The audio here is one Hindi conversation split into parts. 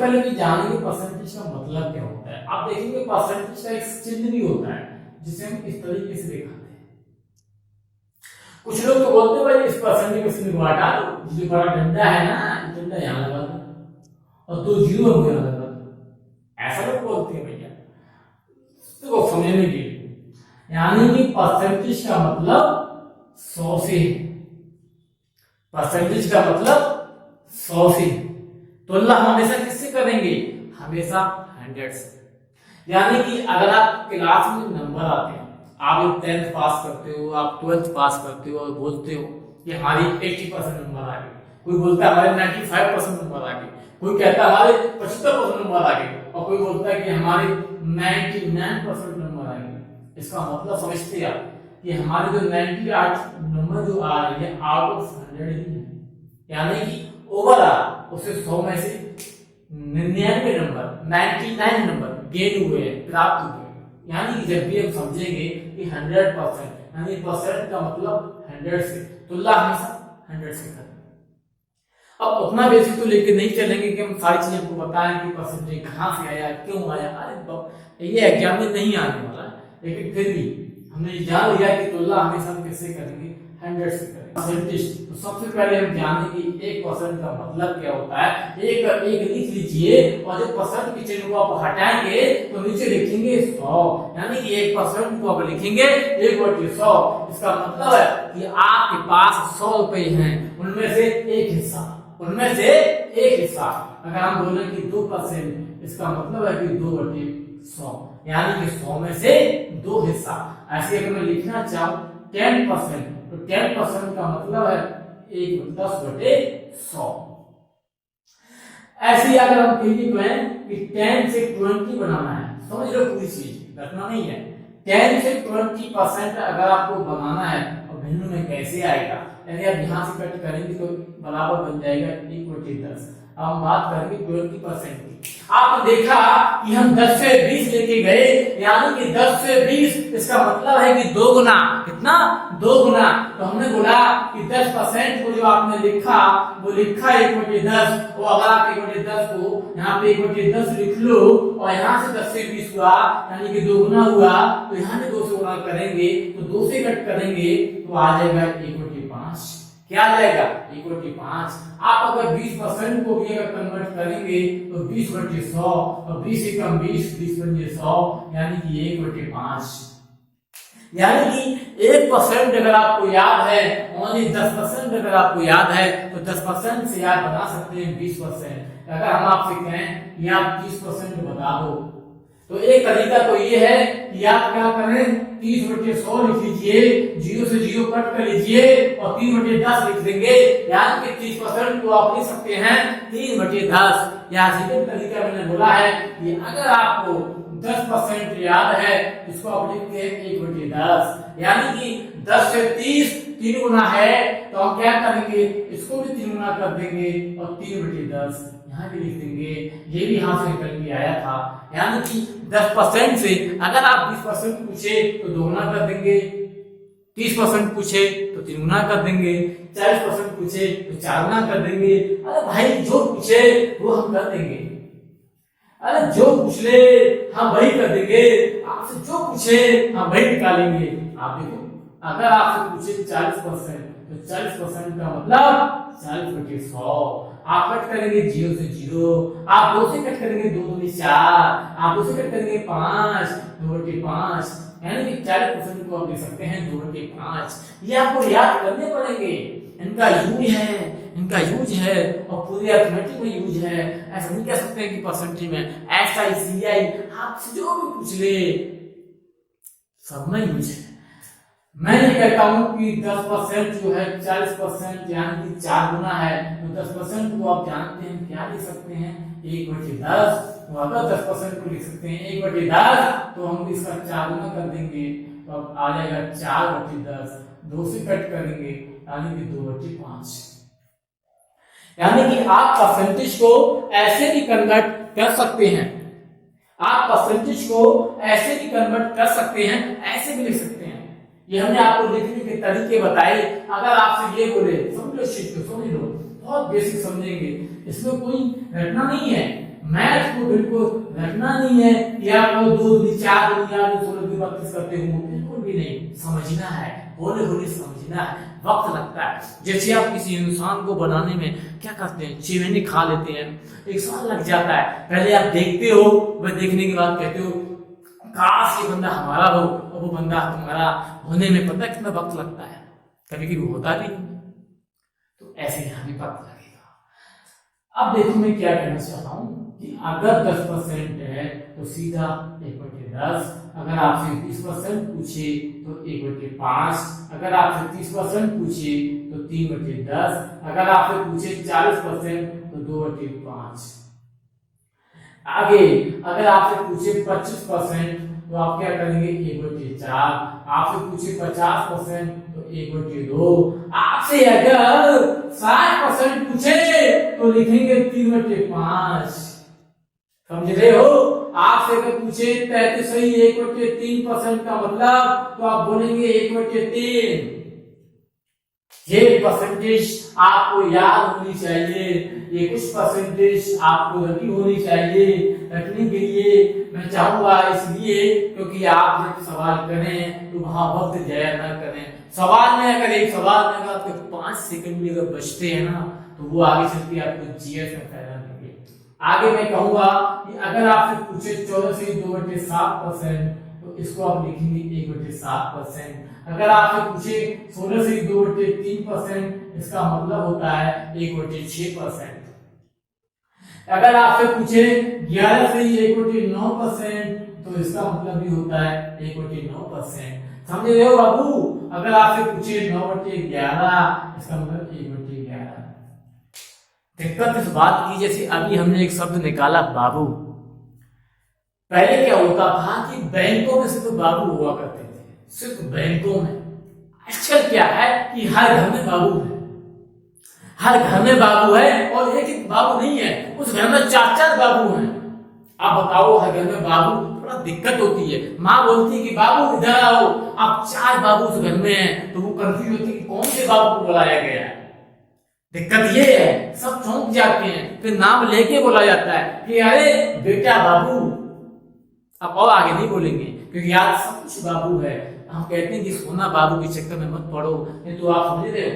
पहले भी जानेंगे परसेंटेज का मतलब क्या होता है। आप देखेंगे परसेंटेज का एक चिन्ह भी होता है जिसे हम इस तरीके से दिखाते हैं। कुछ लोग तो बोलते हैं भाई इस परसेंटेज के चिन्ह को हटा दो, जो बड़ा डंडा है ना, डंडा यहाँ लगा दो और 2 जीरो हो गया लगा दो, ऐसा लोग बोलते हैं भैया। तो समझने के लिए यानी कि परसेंटेज का मतलब 100 से, परसेंटेज का मतलब 100 से तुलना हमेशा किससे करेंगे? हमेशा 100 से। यानी कि अगर आप क्लास में नंबर आते हैं, आप 10th पास करते हो, आप 12th पास करते हो और बोलते हो कि हमारी 80% नंबर आ गए, कोई बोलता है हमारे 95% नंबर आ गए, कोई कहता है हमारे 75% नंबर आ गए और कोई बोलता है कि हमारे 99% नंबर आ गए। इसका मतलब समझते हैं आप कि हमारे जो 98 नंबर जो आ रही है आउट ऑफ 100 ही है, यानी कि ओवरऑल उसे 100 में से 99 नंबर 99 नंबर गेन हुए हैं, प्राप्त हुए हैं। यानी कि जब भी हम समझेंगे कि 100% यानी परसेंट का मतलब 100 से, तुलना हमेशा 100 से करें। अब उतना बेसिक तो लेके नहीं चलेंगे कि हम सारी चीजें आपको बताएं कि परसेंटेज कहाँ से आया, क्यों आया। अरे ये एग्जाम में नहीं आने वाला है, लेकिन फिर भी हमने जान लिया कि तुलना हमेशा हम किससे करेंगे? 100 से करेंगे। परसेंटेज तो सबसे पहले हम जानें कि 1% का मतलब क्या होता है। एक लिख लीजिए और जब परसेंट के चिन्ह को आप हटाएंगे तो नीचे लिखेंगे 100, यानी कि 1% को आप लिखेंगे 1/100। इसका मतलब है कि आपके पास 100 रुपए हैं, उनमें से एक हिस्सा, अगर हम बोले कि 2%, इसका मतलब है कि 2/100, यानी कि 100 में से 2 हिस्सा। ऐसे अगर मैं लिखना चाहूं 10%, तो 10% का मतलब है 10/100। ऐसे ही अगर हम कहिए कि 10 से 20 बनाना है, समझ लो पूरी चीज रखना नहीं है। 10 से 20% अगर आपको बनाना है और भिन्न में कैसे आएगा, यदि आप यहाँ से कट करेंगे तो बराबर बन जाएगा 1/10। अब हम बात करेंगे 20% की। आपने देखा कि हम 10 से 20 लेके गए, यानी कि 10 से 20, इसका मतलब है कि 2 गुना। कितना? 2 गुना। तो हमने बोला कि 10% को जो आपने लिखा वो लिखा 1/10, और अगर आप 1/10 को यहाँ पे 1/10 लिख लो और यहाँ से 10 से 20 हुआ, यानी कि 2 गुना हुआ, तो यहाँ पे 2 से गुना करेंगे तो 2 से कट करेंगे तो आ जाएगा 1/5। क्या आ जाएगा? 1/5। आप अगर 20% को भी अगर कन्वर्ट करेंगे तो 20/100, और 20 से कम 20 बन 100, यानी कि 1/5। यानी कि 1% अगर आपको याद है, ओनली 10% अगर आपको याद है तो 10% से याद बना सकते हैं 20%। अगर हम आपसे कहें कि आप 30% बता दो, तो एक तरीका तो ये है कि आप क्या करें, 30/100 लिख लीजिए, 0 से 0 कट कर लीजिए और 3/10 लिख देंगे, यानी कि 30% को आप लिख सकते हैं 3/10। या सेकंड तरीका मैंने बोला है कि अगर आपको 10% याद है इसको आप लिखते हैं 1/10, यानी कि 10 से 30 3 गुना है, तो हम क्या करेंगे, इसको भी 3 गुना कर देंगे और 3/10 यहाँ भी लिख देंगे। ये भी यहाँ से निकल के आया था, यानी कि 10% से अगर आप 20% पूछे तो 2 गुना कर देंगे, 30% पूछे तो 3 गुना कर देंगे, 40% पूछे तो 4 गुना कर देंगे। अरे भाई जो पूछे वो हम कर देंगे, अरे जो पूछ ले हम वही कर देंगे, आपसे जो पूछे हम वही निकालेंगे। आप देखो अगर आपसे पूछे 40% तो 40% का मतलब 40/100। आप कट करेंगे 0 से 0, आप 2 से कट करेंगे 2 दूनी 4, आप 2 से कट करेंगे 5, 2/5, यानी कि 40% को आप दे सकते हैं 2/5। ये आपको याद करने पड़ेंगे, इनका यूज है और पूरी अर्थमेटिक में यूज है। ऐसा नहीं कह सकते कि परसेंटेज में SI आपसे जो भी पूछ ले सब में यूज है। मैं ये कहता हूं कि 10% जो है 40% यानी कि 4 गुना है, तो 10% को आप जानते हैं क्या लिख सकते हैं 1/10। तो अगर 10% को लिख सकते हैं 1/10 तो हम इसका 4 गुना कर देंगे तो अब आ जाएगा 4/10, 2 से कट करेंगे यानी कि 2/5। यानी कि आप परसेंटेज को ऐसे भी कन्वर्ट कर सकते हैं, आप परसेंटेज को ऐसे भी कन्वर्ट कर सकते हैं, ऐसे भी लिख सकते हैं। ये हमने आपको लिखने के तरीके बताए। अगर आपसे ये बोले समझ लो, बहुत बेसिक समझेंगे, इसमें कोई रटना नहीं है। मैथ को बिल्कुल रटना नहीं है कि आप 2 दूनी 4 दूनी 8 16 दूनी 32 करते हो, बिल्कुल भी नहीं। समझना है, होले होले समझना है, वक्त लगता है। जैसे आप किसी इंसान को बनाने में क्या करते हैं, 6 महीने खा लेते हैं, 1 साल लग जाता है। पहले आप देखते हो, वह देखने के बाद कहते हो काश ये बंदा हमारा हो, और वो बंदा तुम्हारा होने में पता कितना वक्त लगता है, कभी कभी होता भी नहीं। तो ऐसे ही हमें वक्त लगेगा। अब देखो मैं क्या कहना चाहता हूं कि अगर 10% है तो सीधा 1/10, अगर आपसे 30% पूछे तो 1/5, अगर आपसे 30% पूछे तो 3/10, अगर आपसे पूछे 40% तो 2/5। आगे अगर आपसे पूछे 25% तो आप क्या करेंगे, 1/4, आपसे पूछे 50% तो 1/2, आपसे अगर 60% पूछे तो लिखेंगे 3/5। समझ रहे हो? आपसे अगर पूछे 33 सही 1/3% का मतलब, तो आप बोलेंगे 1/3। ये परसेंटेज आपको याद होनी चाहिए, ये कुछ परसेंटेज आपको रटी होनी चाहिए। रखने के लिए मैं चाहूंगा, इसलिए क्योंकि आप जब सवाल करें तो वहां वक्त जाया ना करें। सवाल में अगर एक सवाल में अगर आपके 5 सेकंड भी अगर बचते हैं ना, तो वो आगे चल के आपको जीएस में फायदा देंगे। आगे मैं कहूंगा कि अगर आपसे पूछे 14 से 2/7%, तो इसको आप लिखेंगे 1/7%। अगर आपसे पूछे 16 से 2/3%, इसका मतलब होता है 1/6%। अगर आपसे पूछे 11 से 1/9%, तो इसका मतलब भी होता है 1/9%। समझ रहे हो बाबू? अगर आपसे पूछे 9/11, इसका मतलब 1/11। दिक्कत इस बात की, जैसे अभी हमने एक शब्द निकाला बाबू। पहले क्या होता था कि बैंकों में सिर्फ बाबू हुआ करते थे, सिर्फ बैंकों में। आजकल क्या है कि हर घर में बाबू है, हर घर में बाबू है, और एक एक बाबू नहीं है, उस घर में 4-4 बाबू हैं। आप बताओ, हर घर में बाबू, थोड़ा दिक्कत होती है। माँ बोलती है कि बाबू इधर आओ, अब 4 बाबू उस घर में हैं, तो वो कंफ्यूज होती है कि कौन से बाबू को बुलाया गया है। दिक्कत ये है, सब चौंक जाते हैं, फिर नाम लेके बोला जाता है कि अरे बेटा बाबू। अब और आगे नहीं बोलेंगे, क्योंकि याद सब कुछ बाबू है। हम कहते हैं कि सोना बाबू के चक्कर में मत पड़ो, नहीं तो आप समझ रहे हो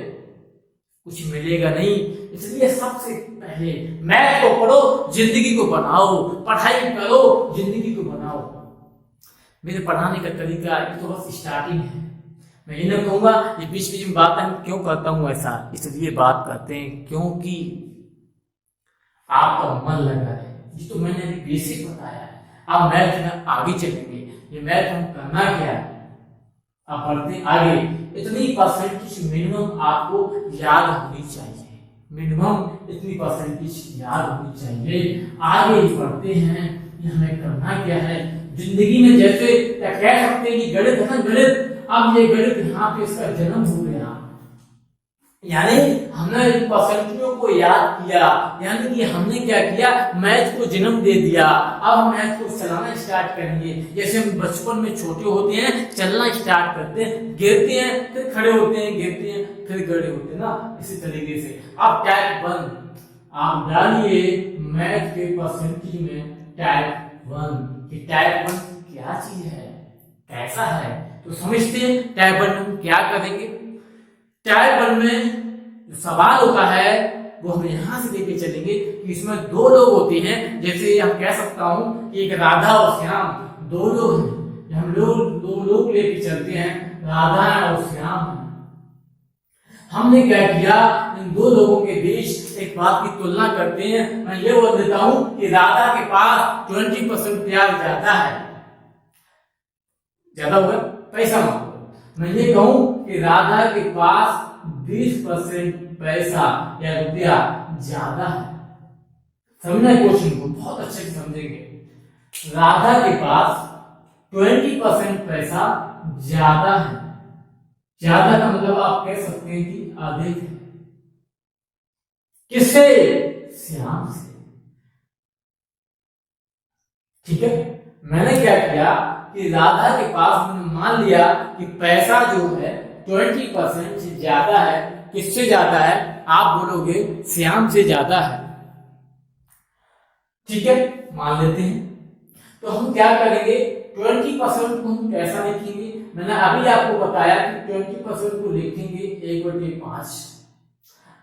कुछ मिलेगा नहीं। इसलिए सबसे पहले मैथ को पढ़ो, जिंदगी को बनाओ, पढ़ाई करो, जिंदगी को बनाओ। मेरे पढ़ाने का तरीका तो बस स्टार्टिंग है। मैं ये नहीं कहूंगा ये बीच बीच में बात हम क्यों करता हूं ऐसा, इसलिए बात करते हैं क्योंकि आपका मन लगा है। ये तो मैंने अभी बेसिक बताया है। अब मैथ में आगे चलेंगे। ये मैथ हम करना क्या है, अब बढ़ते आगे। इतनी परसेंटेज मिनिमम आपको याद होनी चाहिए, मिनिमम इतनी परसेंटेज याद होनी चाहिए। आगे बढ़ते हैं कि हमें करना क्या है जिंदगी में। जैसे कह सकते हैं कि गणित है ना, गणित, अब ये गणित यहाँ पे इसका जन्म हो गया, यानी हमने परसेंटेजों को याद किया, यानी कि हमने क्या किया, मैथ को जन्म दे दिया। अब हम मैथ को चलाना स्टार्ट करेंगे। जैसे हम बचपन में छोटे होते हैं, चलना स्टार्ट करते हैं, गिरते हैं फिर खड़े होते हैं, गिरते हैं फिर खड़े होते हैं ना, इसी तरीके से। अब टाइप 1 आप डालिए मैथ के परसेंटेज में टाइप 1, कि टाइप 1 क्या चीज है, कैसा है। तो समझते हैं टाइप 1 में क्या करेंगे। टाइप 1 में जो सवाल होता है वो हम यहां से लेके चलेंगे कि इसमें 2 लोग होते हैं। जैसे हम कह सकता हूं कि एक राधा और श्याम, 2 लोग हैं। हम लोग 2 लोग लेके चलते हैं, राधा और श्याम। हमने क्या किया, इन 2 लोगों के बीच एक बात की तुलना करते हैं। मैं ये बोल देता हूं कि राधा के पास 20% प्यार ज्यादा है, ज्यादा होगा पैसा मांगो। मैं ये कहूं कि राधा के पास 20% पैसा या रुपया ज्यादा है। समझना क्वेश्चन को बहुत अच्छे से समझेंगे। राधा के पास 20% पैसा ज्यादा है। ज्यादा का मतलब आप कह सकते हैं कि अधिक है। किससे? श्याम से। ठीक है, मैंने क्या किया कि राधा के पास मैंने मान लिया कि पैसा जो है 20% से ज्यादा है, किससे ज्यादा है? आप बोलोगे श्याम से ज्यादा है। ठीक है, मान लेते हैं। तो हम क्या करेंगे, 20% को हम कैसा लिखेंगे? मैंने अभी आपको बताया कि 20% को लिखेंगे 1/5।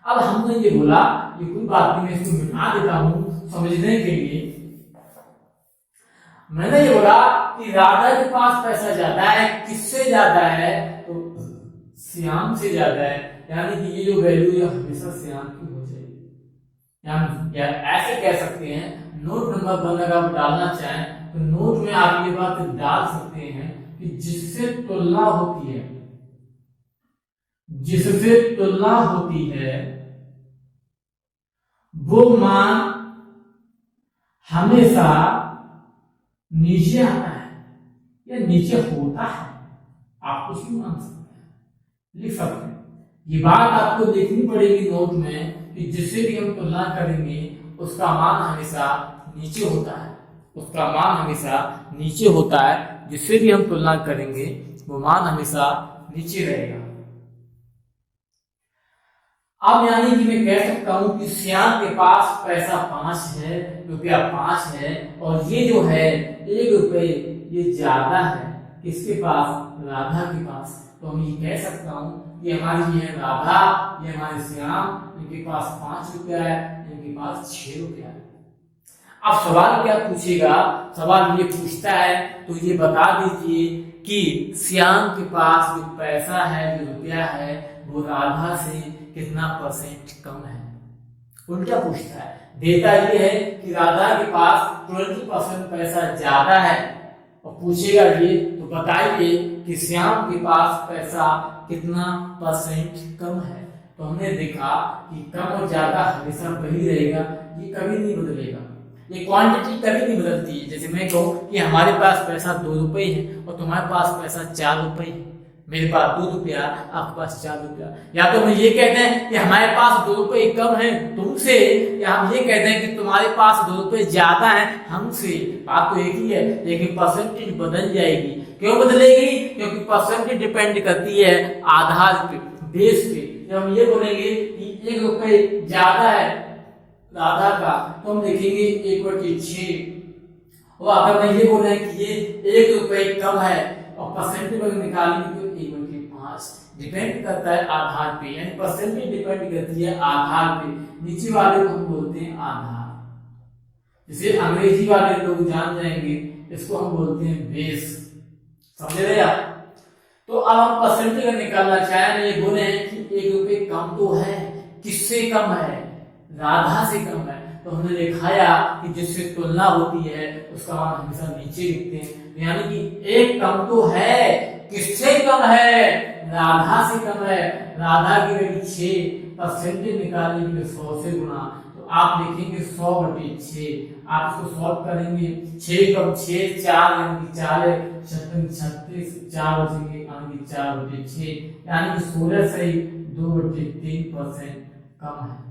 अब हमने ये बोला, ये कोई बात नहीं, मैं इसको मिटा देता हूं समझने के लिए। मैंने ये बोला कि राधा के पास पैसा ज्यादा है, किससे ज्यादा है? तो श्याम से ज्यादा है, यानी कि ये जो वैल्यू है हमेशा श्याम की हो जाएगी। या ऐसे कह सकते हैं, नोट नंबर 1 अगर आप डालना चाहें तो नोट में आप ये बात डाल सकते हैं कि जिससे तुलना होती है, जिससे तुलना होती है वो मान हमेशा नीचे आता है या नीचे होता है। आप कुछ भी मान सकते हैं, लिख सकते हैं। ये बात आपको लिखनी पड़ेगी नोट में कि जिससे भी हम तुलना करेंगे उसका मान हमेशा नीचे होता है, उसका मान हमेशा नीचे होता है। जिससे भी हम तुलना करेंगे वो मान हमेशा नीचे रहेगा। अब यानी कि मैं कह सकता हूं कि श्याम के पास पैसा 5 है, रुपया 5 है, और ये जो है 1 रुपये ये ज्यादा है किसके पास? राधा के पास। तो हम ये कह सकता हूं कि हमारी ये है राधा, ये हमारे श्याम, इनके पास 5 रुपया है, इनके पास 6 रुपया है। अब सवाल क्या पूछेगा? सवाल ये पूछता है तो ये बता दीजिए कि श्याम के पास जो पैसा है, जो रुपया है, वो राधा से कितना % कम है? उल्टा पूछता है। देता ये है कि राधा के पास 20% पैसा ज्यादा है, और पूछेगा ये तो बताइए कि श्याम के पास पैसा कितना % कम है। तो हमने देखा कि कम और ज्यादा हमेशा वही रहेगा, ये कभी नहीं बदलेगा, ये क्वांटिटी कभी नहीं बदलती है। जैसे मैं कहूँ कि हमारे पास पैसा 2 रुपये है और तुम्हारे पास पैसा 4 रुपये है, मेरे पास 2 रुपया, आपके पास 4 रुपया। या तो हम ये कहते हैं कि हमारे पास 2 रुपये कम है तुमसे, या हम ये कहते हैं कि तुम्हारे पास 2 रुपये ज्यादा है हमसे। बात तो एक ही है, लेकिन परसेंटेज बदल जाएगी। क्यों बदलेगी? क्योंकि परसेंटेज डिपेंड करती है आधार पे, बेस पे। जब हम ये बोलेंगे कि 1 रुपये ज्यादा है राधा का, तो हम लिखेंगे 1/6। और अगर मैं ये बोल रहे हैं कि ये 1 रुपये कम है और परसेंटेज अगर निकालेंगे तो 1/5। डिपेंड करता है आधार पे, यानी परसेंटेज डिपेंड करती है आधार पे। नीचे वाले को हम बोलते हैं आधार, जिसे अंग्रेजी वाले लोग जान जाएंगे, इसको हम बोलते हैं बेस। समझ रहे आप? तो अब हम परसेंटेज निकालना चाहें, ये बोले हैं कि 1 रुपये कम तो है, किससे कम है? राधा से कम है। तो हमने दिखाया कि जिससे तुलना होती है उसका मान हमेशा नीचे लिखते हैं। यानी कि 1 कम तो है, किससे कम है? राधा से कम है। राधा की वैल्यू 6, परसेंटेज निकालेंगे 100 से गुना, तो आप लिखेंगे 100/6। आप इसको सॉल्व करेंगे, 6 कम 6 4 यानी कि 4 36 4 बचेंगे, यानी कि 4/6, यानी कि 16 से 2/3% कम है।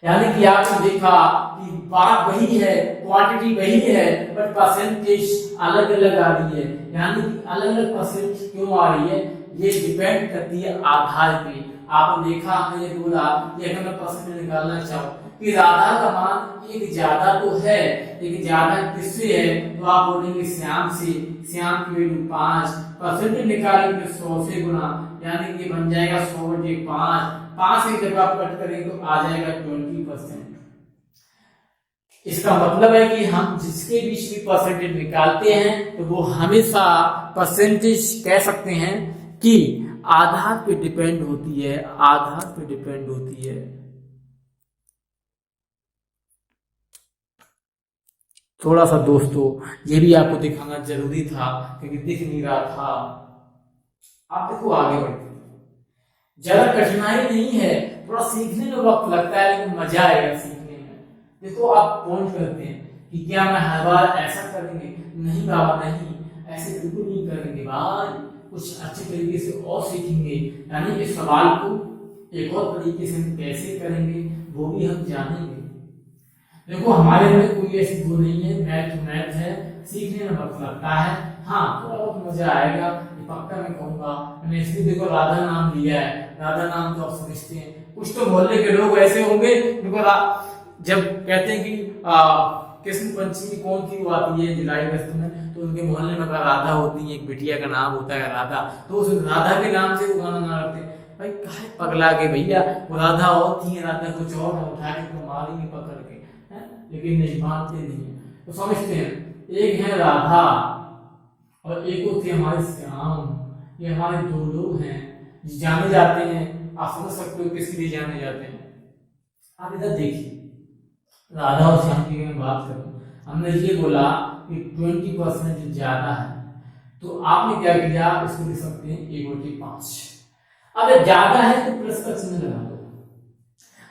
यानी कि आपने देखा कि बात वही है, क्वांटिटी वही है, बट परसेंटेज अलग अलग आ रही है। यानी कि अलग अलग परसेंटेज क्यों आ रही है? ये डिपेंड करती है आधार पे। आपने देखा, हमने ये बोला कि अगर मैं परसेंटेज निकालना चाहूँ कि राधा का मान 1 ज्यादा तो है, लेकिन ज्यादा किससे है? तो आप बोलेंगे श्याम से। श्याम की वैल्यू 5, परसेंटेज निकालेंगे 100 से गुना, यानी कि बन जाएगा 100/5। 5 से जब आप कट करेंगे तो आ जाएगा 20%। इसका मतलब है कि हम जिसके बीच भी परसेंटेज निकालते हैं तो वो हमेशा परसेंटेज कह सकते हैं कि आधार पे डिपेंड होती है, आधार पे डिपेंड होती है। थोड़ा सा दोस्तों ये भी आपको दिखाना जरूरी था क्योंकि दिख नहीं रहा था। आप देखो आगे बढ़ते, ज्यादा कठिनाई नहीं है, थोड़ा सीखने में वक्त लगता है लेकिन मजा आएगा सीखने में। देखो आप पॉइंट करते हैं कि क्या मैं हर बार ऐसा करेंगे? नहीं बाबा नहीं, ऐसे बिल्कुल नहीं करेंगे भाई, कुछ अच्छे तरीके से और सीखेंगे। यानी इस सवाल को एक और तरीके से हम कैसे करेंगे वो भी हम जानेंगे। देखो हमारे में कोई ऐसी वो नहीं है, मैथ है, सीखने में वक्त लगता है। हाँ थोड़ा बहुत मजा आएगा, पक्का मैं कहूंगा। मैंने इसलिए देखो राधा नाम लिया है, राधा नाम तो आप समझते हैं। कुछ तो मोहल्ले के लोग ऐसे होंगे जिनको जब कहते हैं कि कृष्ण पंचमी कौन सी वो आती है जुलाई अगस्त में, तो उनके मोहल्ले में राधा होती है, एक बिटिया का नाम होता है राधा, तो उस राधा के नाम से वो गाना ना रखते। भाई काहे पगला के भैया, वो राधा होती है, राधा कुछ और है, उठा के तो मारेंगे पकड़ के, लेकिन नहीं मानते नहीं है। तो समझते हैं, एक है राधा और एक होते हमारे श्याम। ये हमारे दो लोग हैं जाने जाते हैं। आप समझ सकते हो किसके लिए जाने जाते हैं। आप इधर देखिए, राधा और श्याम की मैं बात करूं, हमने ये बोला कि 20% ज्यादा है, तो आपने क्या किया, इसको लिख सकते हैं 1/5। अगर ज्यादा है तो प्लस का चिन्ह लगा दो।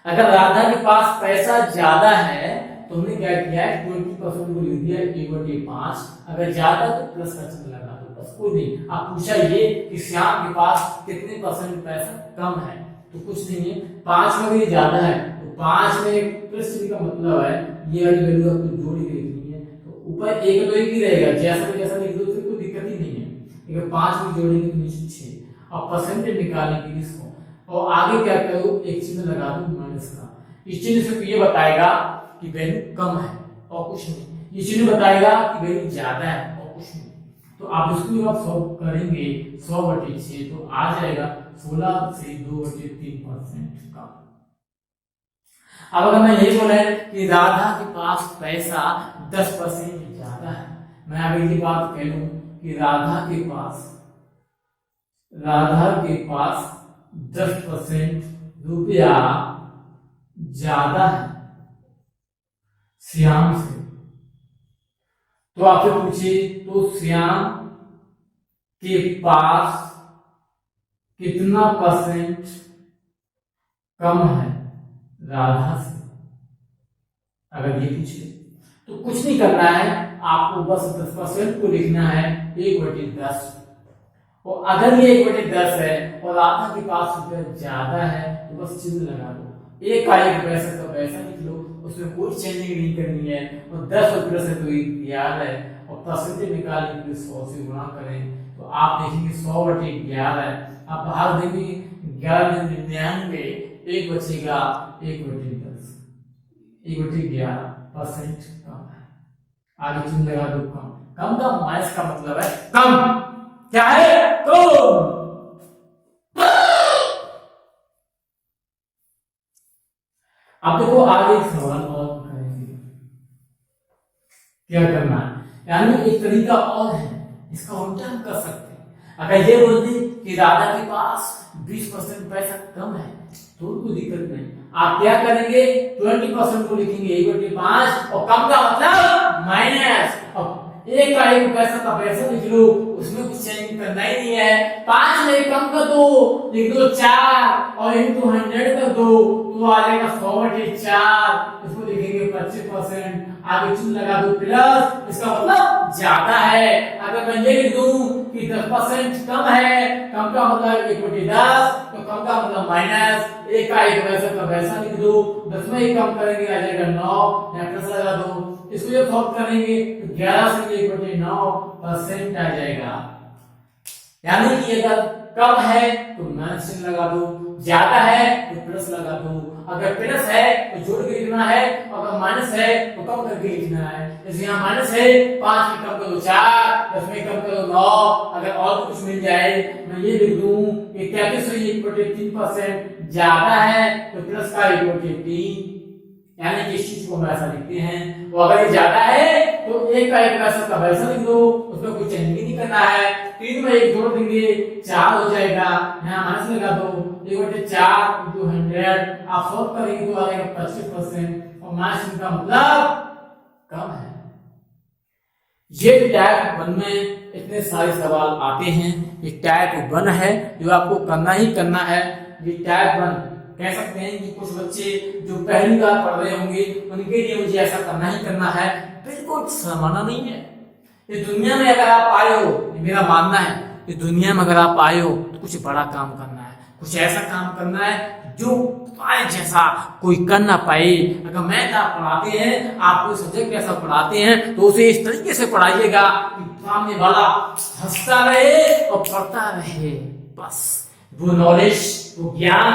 अगर राधा के पास पैसा ज्यादा है तो हमने क्या किया है, 20% को लिख दिया 1/5। अगर ज्यादा तो प्लस का चिन्ह लगा दो, बस कोई नहीं। आप पूछा ये कि श्याम के पास कितने % पैसा कम है, तो कुछ नहीं है, 5 में भी ज्यादा है तो 5 में प्लस का मतलब है ये वाली वैल्यू आपको जोड़ के लिखनी है। तो ऊपर एक तो एक ही रहेगा, जैसा लिख दो, कोई दिक्कत ही नहीं है। लेकिन 5 में जोड़ेंगे तो नीचे 6 और परसेंटेज निकालेंगे इसको, और आगे क्या करो, एक चिन्ह लगा दो माइनस का। इस चिन्ह से ये बताएगा कि वैल्यू कम है और कुछ नहीं, ये चिन्ह बताएगा कि वैल्यू ज्यादा है और कुछ नहीं। तो आप इसको आप सॉल्व करेंगे 100/6 तो आ जाएगा 16 से 2/3% कम। अब अगर मैं यही बोला है कि राधा के पास पैसा 10% ज्यादा है, मैं अगर ये बात कह लूं कि राधा के पास 10% रुपया ज्यादा है श्याम से, तो आपसे पूछे तो श्याम के पास कितना % कम है राधा से। अगर ये पूछे तो कुछ नहीं करना है, आपको बस 10% को लिखना है 1/10। और अगर ये 1/10 है और राधा के पास रुपया ज्यादा है तो बस चिन्ह लगा दो, एक का एक पैसा तो पैसा लिख लो, उसमें कोई चेंजिंग नहीं करनी है। और 10 और प्लस है तो याद है, और परसेंटेज निकालने के लिए 100 से गुणा करें तो आप देखेंगे 100/11। आप बाहर देखेंगे 11 में 99, एक बचेगा 1/10, 1/11% कम है। आगे चिन्ह लगा दो कम, कम का माइनस का मतलब है कम, क्या है कम। अब देखो आगे एक सवाल और करेंगे, क्या करना है, यानी एक तरीका और है, इसका उल्टा हम कर सकते हैं। अगर ये बोल दें कि राधा के पास 20% पैसा कम है तो कोई दिक्कत नहीं, आप क्या करेंगे 20% को लिखेंगे 1/5 और कम का मतलब माइनस, और एक का एक पैसा का पैसा लिख लो, उसमें कुछ चेंज करना ही नहीं है। 5 में कम कर दो, लिख दो 4 और इनटू 100 कर दो तो आ जाएगा 100/4। इसको लिखेंगे 25%, आगे चिन्ह लगा दो प्लस, इसका मतलब ज्यादा है। अगर मैं ये लिख दूं कि 10% कम है, कम का मतलब 1/10, तो कम का मतलब माइनस, एक का एक पैसा का पैसा लिख दो, 10 में एक कम करेंगे आ जाएगा 9, यहाँ प्लस लगा दो। इसको जब सॉल्व करेंगे तो 11 से 1/9% आ जाएगा। यानी कि अगर कम है तो माइनस चिन्ह लगा दो, ज्यादा है तो प्लस लगा दो। अगर प्लस है तो जोड़ के लिखना है, अगर माइनस है तो कम करके लिखना है। जैसे यहाँ माइनस है, 5 में कम करो 4, 10 में कम करो 9। अगर और कुछ मिल जाए, मैं ये लिख दूं कि 33 से 1/3% ज्यादा है तो प्लस का 1/3, यानी कि इस चीज को हम ऐसा लिखते हैं। वो अगर ये ज्यादा है तो एक का एक पैसा का पैसा लिख दो, उसमें कुछ चेंज नहीं करना है। 3 में 1 जोड़ देंगे 4 हो जाएगा, यहाँ माइनस लगा दो, 1/4 × 100 आप सॉल्व करेंगे तो आ जाएगा 25%, और माइनस का मतलब कम है। ये टाइप 1 में इतने सारे सवाल आते हैं, ये टाइप 1 है जो आपको करना ही करना है। ये टाइप 1 कह सकते हैं कि कुछ बच्चे जो पहली बार पढ़ रहे होंगे उनके लिए मुझे ऐसा करना ही करना है, बिल्कुल शर्माना नहीं है। इस दुनिया में अगर आप आए हो, मेरा मानना है, इस दुनिया में अगर आप आए हो तो कुछ बड़ा काम करना है, कुछ ऐसा काम करना है जो तुम्हारे जैसा कोई कर ना पाए। अगर मैथ आप पढ़ाते हैं, आप कोई सब्जेक्ट ऐसा पढ़ाते हैं तो उसे इस तरीके से पढ़ाइएगा कि सामने वाला हंसता रहे और पढ़ता रहे, बस वो नॉलेज, वो ज्ञान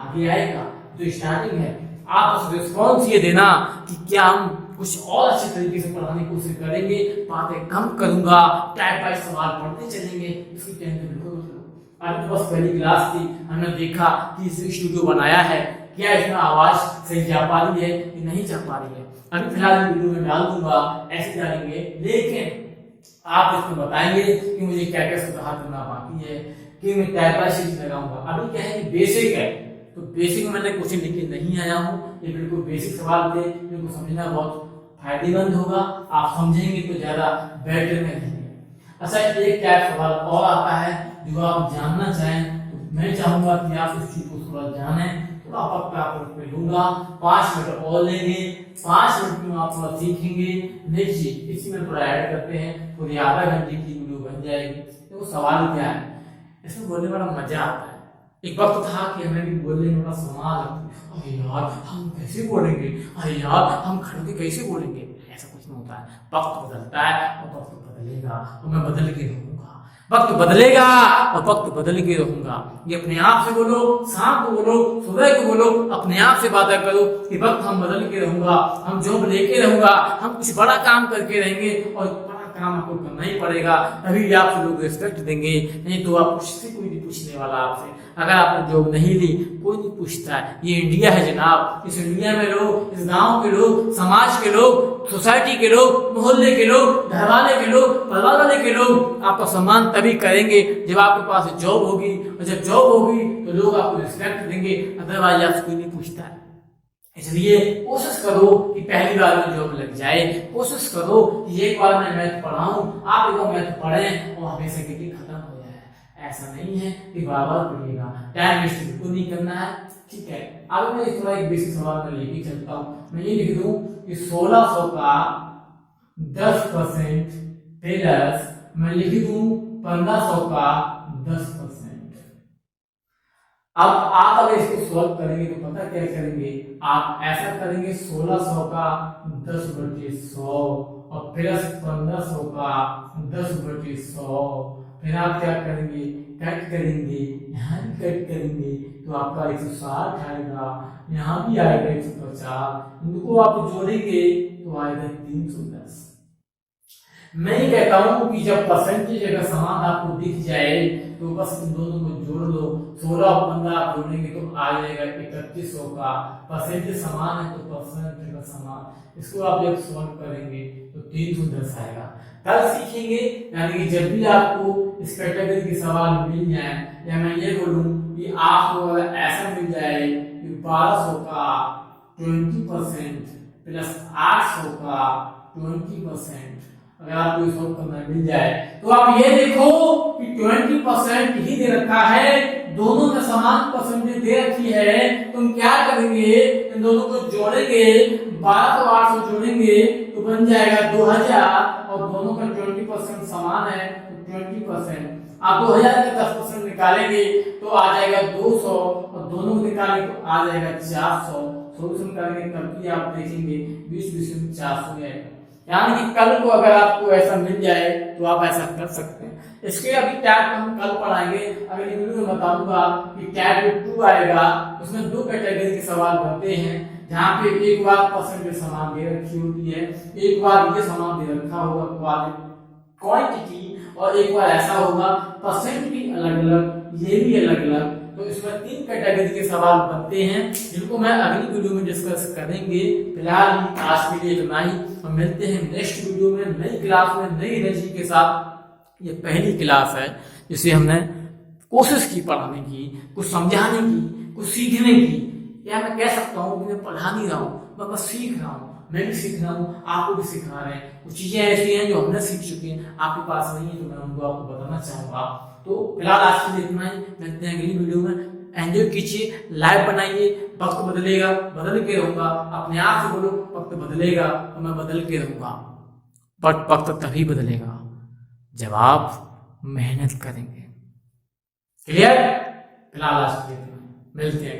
आगे आएगा। तो स्टार्टिंग है, आप बस रिस्पॉन्स ये देना कि क्या हम कुछ और अच्छे तरीके से पढ़ाने की कोशिश करेंगे, बातें कम करूंगा, टाइप बाय सवाल पढ़ते चलेंगे, इसकी टेंशन बिल्कुल मत लो। अभी तो बस पहली क्लास थी, हमने देखा कि स्टूडियो बनाया है, क्या इसमें आवाज सही जा पा रही है कि नहीं जा पा रही है। अभी फिलहाल वीडियो में डाल दूंगा, ऐसे डालेंगे, लेकिन आप इसको बताएंगे कि मुझे क्या क्या सुधार करना बाकी है, कि मैं टाइप बाय शीट लगाऊंगा। अभी क्या है कि बेसिक है, तो बेसिक में मैंने क्वेश्चन लिख के नहीं आया हूँ, ये बिल्कुल बेसिक सवाल थे, जिनको समझना बहुत फायदेमंद होगा। आप समझेंगे तो ज्यादा बेटर में रहेंगे। अच्छा, एक क्या सवाल और आता है जो आप जानना चाहें, तो मैं चाहूंगा कि आप इस चीज को थोड़ा जाने, थोड़ा पक्का पे लूंगा, 5 मिनट और लेंगे, 5 मिनट में आप थोड़ा सीखेंगे। नेक्स्ट चीज इसी में थोड़ा ऐड करते हैं, पूरी आधा घंटे की वीडियो बन जाएगी। तो सवाल क्या है, इसमें बोलने में बड़ा मजा आता है। एक वक्त था कि हमें भी बोलने में बड़ा सवाल लगता है, अरे यार हम कैसे बोलेंगे, अरे यार हम खड़े के कैसे बोलेंगे। ऐसा कुछ नहीं होता है, वक्त बदलता है और वक्त बदलेगा और मैं बदल के रहूंगा। वक्त बदलेगा और वक्त बदल के रहूंगा। ये अपने आप से बोलो, शाम को बोलो, सुबह को बोलो, अपने आप से बातें करो कि वक्त हम बदल के रहूंगा, हम जॉब लेके रहूंगा, हम कुछ बड़ा काम करके रहेंगे और काम आपको करना ही पड़ेगा, तभी आपसे लोग रिस्पेक्ट देंगे। नहीं तो आप कुछ कोई नहीं पूछने वाला आपसे। अगर आपने जॉब नहीं ली, कोई नहीं पूछता है। ये इंडिया है जनाब, इस इंडिया में लोग, इस गांव के लोग, समाज के लोग, सोसाइटी के लोग, मोहल्ले के लोग, घर वाले के लोग, परिवार वाले के लोग आपका सम्मान तभी करेंगे जब आपके पास जॉब होगी, और जब जॉब होगी तो लोग आपको रिस्पेक्ट देंगे, अदरवाइज आपसे कोई नहीं पूछता है। इसलिए कोशिश करो कि पहली बार में जॉब लग जाए, कोशिश करो कि एक बार मैं मैथ पढ़ाऊं, आप एक बार मैथ पढ़ें और हमेशा के लिए खत्म हो जाए। ऐसा नहीं है कि बार बार पढ़िएगा, टाइम वेस्ट बिल्कुल नहीं करना है, ठीक है। अब मैं थोड़ा एक बेसिक सवाल में लेके चलता हूँ। मैं ये लिख दूं कि 1600 का 10% प्लस मैं लिख दूं 1500 का 10%। अब आप अगर इसको सॉल्व करेंगे तो पता क्या करेंगे, आप ऐसा करेंगे 1600 का 10/100 और प्लस 1500 का 10/100। फिर आप क्या करेंगे, कट करेंगे, यहाँ भी कट करेंगे तो आपका 160 आएगा, यहाँ भी आएगा 150, इनको आप जोड़ेंगे तो आएगा 310। मैं ही कहता हूं कि जब परसेंटेज अगर समान आपको दिख जाए तो बस इन दोनों को जोड़ लो, 16 और 15 आप जोड़ेंगे तो आ जाएगा 3100 का। परसेंटेज समान है तो परसेंटेज का समान, इसको आप जब सॉल्व करेंगे तो 310 आएगा। कल सीखेंगे, यानी कि जब भी आपको इस कैटेगरी के सवाल मिल जाए, या मैं ये बोलूं कि आपको अगर ऐसा मिल जाए कि 1200 का 20% प्लस 800 का 20%, अगर आपको इस वक्त करना मिल जाए तो आप ये देखो कि 20% ही दे रखा है, दोनों में समान परसेंटेज दे रखी है। तुम क्या करेंगे, इन दोनों को जोड़ेंगे, 1200 और 800 जोड़ेंगे तो बन जाएगा 2000, और दोनों का 20% समान है तो 20%। आप 2000 का 10% निकालेंगे तो आ जाएगा 200, और दोनों को निकालेंगे तो आ जाएगा 400। सोल्यूशन करेंगे तब भी आप देखेंगे 20 में 400 आएगा। यानी कि कल को अगर आपको ऐसा मिल जाए तो आप ऐसा कर सकते हैं। इसके अभी टैब हम कल पढ़ाएंगे, अगली वीडियो में बताऊंगा कि टैब 2 आएगा, उसमें 2 कैटेगरी के सवाल बनते हैं, जहाँ पे एक बार परसेंटेज समान दे रखी होती है, एक बार ये समान दे रखा होगा क्वांटिटी, और एक बार ऐसा होगा परसेंट भी अलग अलग, ये भी अलग अलग। तो इसमें 3 कैटेगरी के सवाल बनते हैं, जिनको मैं अगली वीडियो में डिस्कस करेंगे। फिलहाल आज के लिए इतना ही, हम मिलते हैं नेक्स्ट वीडियो में नई क्लास में नई एनर्जी के साथ। ये पहली क्लास है जिसे हमने कोशिश की पढ़ाने की, कुछ समझाने की, कुछ सीखने की, या मैं कह सकता हूँ कि मैं पढ़ा नहीं रहा हूँ, मैं बस सीख रहा हूँ। मैं भी सीख रहा हूँ, आपको भी सिखा रहे हैं। कुछ चीजें ऐसी हैं जो हमने सीख चुके हैं, आपके पास नहीं है, तो मैं उनको आपको बताना चाहूंगा। तो फिलहाल आज के लिए इतना ही, मिलते हैं अगली वीडियो में। एंजॉय कीजिए, लाइव बनाइए, वक्त बदलेगा, बदल के रहूंगा। अपने आप से बोलो वक्त बदलेगा तो मैं बदल के रहूंगा, बट वक्त तभी बदलेगा जब आप मेहनत करेंगे। क्लियर? फिलहाल आज के लिए मिलते हैं।